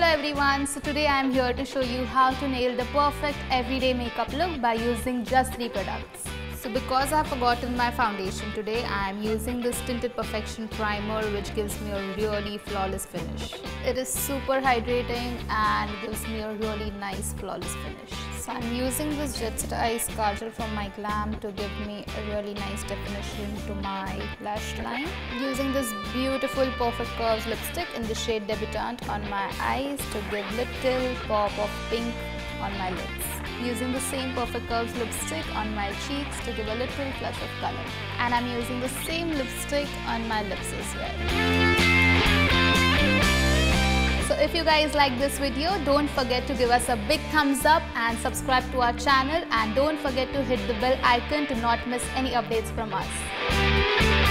Hello everyone, so today I am here to show you how to nail the perfect everyday makeup look by using just 3 products. So because I have forgotten my foundation today, I am using this Tinted Perfection Primer which gives me a really flawless finish. It is super hydrating and gives me a really nice flawless finish. So I am using this Jet Set Ice Kajal from MyGlamm to give me a really nice definition to my lash line. Using this beautiful Perfect Curves lipstick in the shade Debutante on my eyes to give little pop of pink on my lips. Using the same Perfect Curves lipstick on my cheeks to give a little flush of color. And I'm using the same lipstick on my lips as well. So if you guys like this video, don't forget to give us a big thumbs up and subscribe to our channel, and don't forget to hit the bell icon to not miss any updates from us.